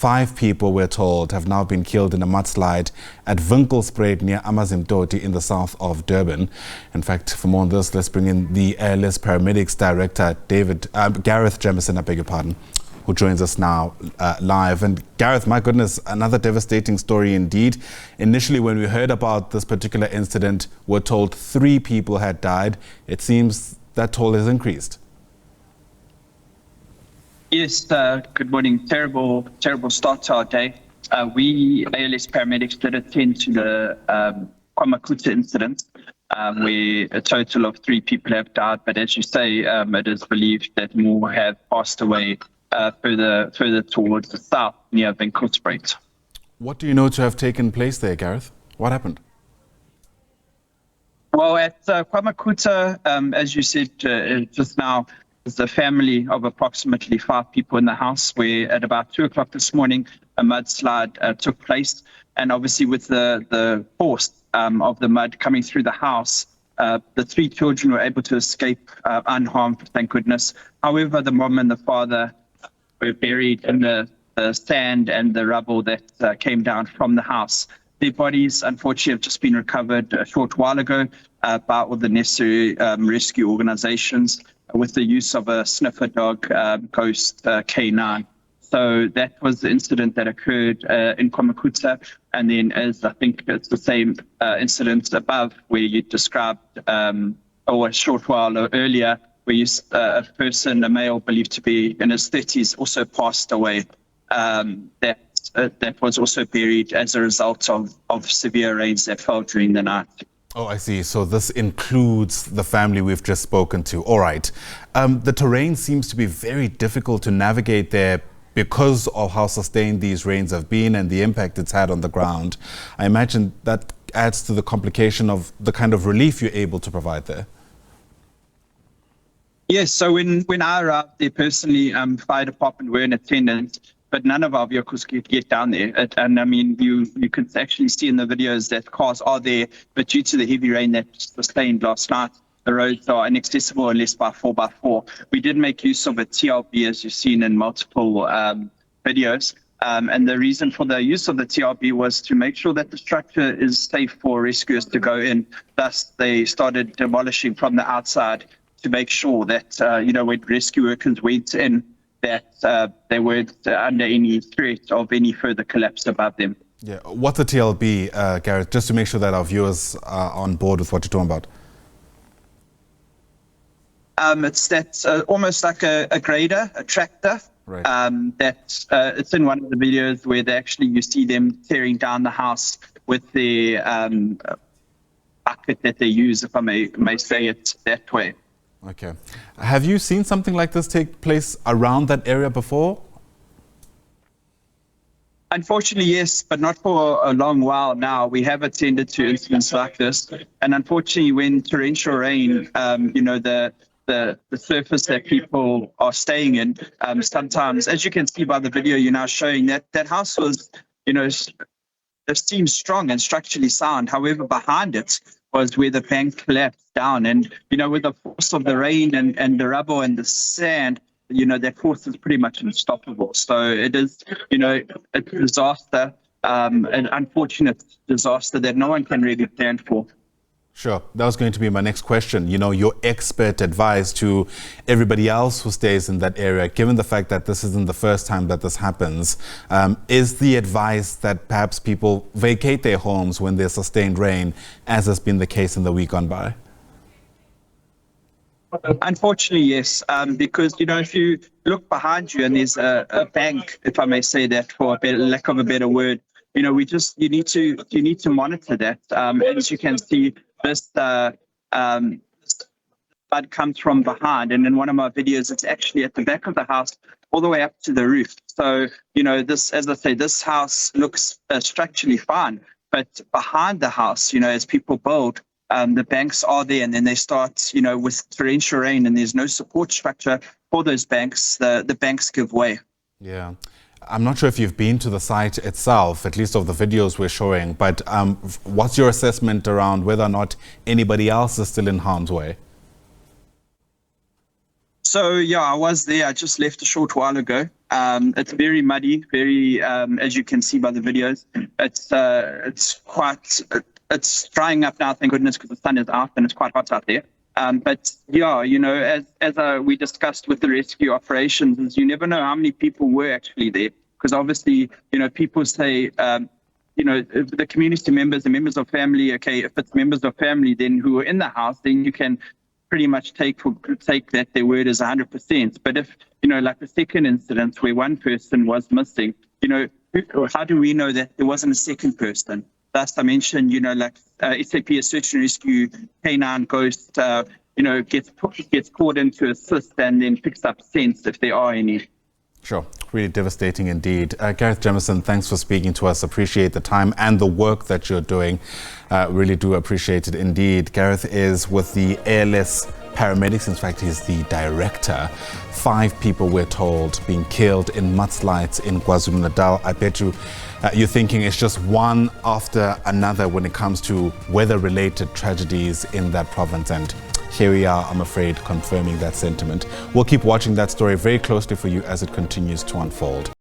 5 people, we're told, have now been killed in a mudslide at Winklespruit near Amanzimtoti in the south of Durban. In fact, for more on this, let's bring in the airless Paramedics Director, Garrith Jamieson, I beg your pardon, who joins us now live. And Garrith, my goodness, another devastating story indeed. Initially, when we heard about this particular incident, we're told 3 people had died. It seems that toll has increased. Yes, good morning. Terrible start to our day. We ALS paramedics did attend to the Kwamakuta incident, where a total of 3 people have died. But as you say, it is believed that more have passed away further towards the south near Winklespruit. What do you know to have taken place there, Garrith? What happened? Well, at Kwamakuta, as you said just now, there's a family of approximately 5 people in the house, where at about 2 o'clock this morning, a mudslide took place. And obviously with the force of the mud coming through the house, the 3 children were able to escape unharmed, thank goodness. However, the mom and the father were buried in the sand and the rubble that came down from the house. Their bodies, unfortunately, have just been recovered a short while ago by all the necessary rescue organizations with the use of a sniffer dog, Ghost K9. So that was the incident that occurred in Kwamakuta. And then, as I think it's the same incident above where you described, a short while earlier, where a person, a male believed to be in his 30s, also passed away. That was also buried as a result of severe rains that fell during the night. Oh, I see. So this includes the family we've just spoken to. All right. The terrain seems to be very difficult to navigate there because of how sustained these rains have been and the impact it's had on the ground. I imagine that adds to the complication of the kind of relief you're able to provide there. Yes, so when I arrived there personally, fire department were in attendance, but none of our vehicles could get down there. And I mean, you could actually see in the videos that cars are there, but due to the heavy rain that sustained last night, the roads are inaccessible unless by 4x4. We did make use of a TLB, as you've seen in multiple videos. And the reason for the use of the TLB was to make sure that the structure is safe for rescuers to go in. Thus, they started demolishing from the outside to make sure that, when rescue workers went in, that they weren't under any threat of any further collapse above them. Yeah. What's a TLB, Garrith, just to make sure that our viewers are on board with what you're talking about? It's almost like a grader, a tractor. Right. It's in one of the videos where you see them tearing down the house with the bucket that they use, if I may say it that way. Okay. Have you seen something like this take place around that area before? Unfortunately, yes, but not for a long while now. We have attended to incidents like this. And unfortunately, when torrential rain, the surface that people are staying in, sometimes, as you can see by the video you're now showing, that house was, it seems strong and structurally sound. However, behind it was where the bank collapsed down. And, with the force of the rain and the rubble and the sand, that force is pretty much unstoppable. So it is, a disaster, an unfortunate disaster that no one can really plan for. Sure. That was going to be my next question. Your expert advice to everybody else who stays in that area, given the fact that this isn't the first time that this happens, is the advice that perhaps people vacate their homes when there's sustained rain, as has been the case in the week gone by? Unfortunately, yes, because, if you look behind you and there's a bank, if I may say that for lack of a better word, you need to monitor that. As you can see, this mud comes from behind, and in one of my videos, it's actually at the back of the house, all the way up to the roof. So, this house looks structurally fine, but behind the house, as people build, the banks are there, and then they start, with torrential rain, and there's no support structure for those banks. The banks give way. Yeah. I'm not sure if you've been to the site itself, at least of the videos we're showing, but what's your assessment around whether or not anybody else is still in harm's way? So yeah, I was there. I just left a short while ago. It's very muddy, very as you can see by the videos. It's drying up now, thank goodness, because the sun is out and it's quite hot out there. But yeah, you know, as we discussed with the rescue operations, is you never know how many people were actually there, because obviously, you know, people say, you know, if the community members, the members of family. Okay, if it's members of family, then who are in the house, then you can pretty much take that their word is 100%. But if, you know, like the second incident where one person was missing, you know, how do we know that there wasn't a second person? Thus, I mentioned, you know, like SAP, a search and rescue canine ghost, you know, gets called in to assist and then picks up scents if there are any. Sure. Really devastating indeed. Garrith Jamieson, thanks for speaking to us. Appreciate the time and the work that you're doing. Really do appreciate it indeed. Garrith is with the Airless Paramedics. In fact, he's the director. 5 people, we're told, being killed in mudslides in KwaZulu-Natal. I bet you're thinking it's just one after another when it comes to weather-related tragedies in that province. And here we are, I'm afraid, confirming that sentiment. We'll keep watching that story very closely for you as it continues to unfold.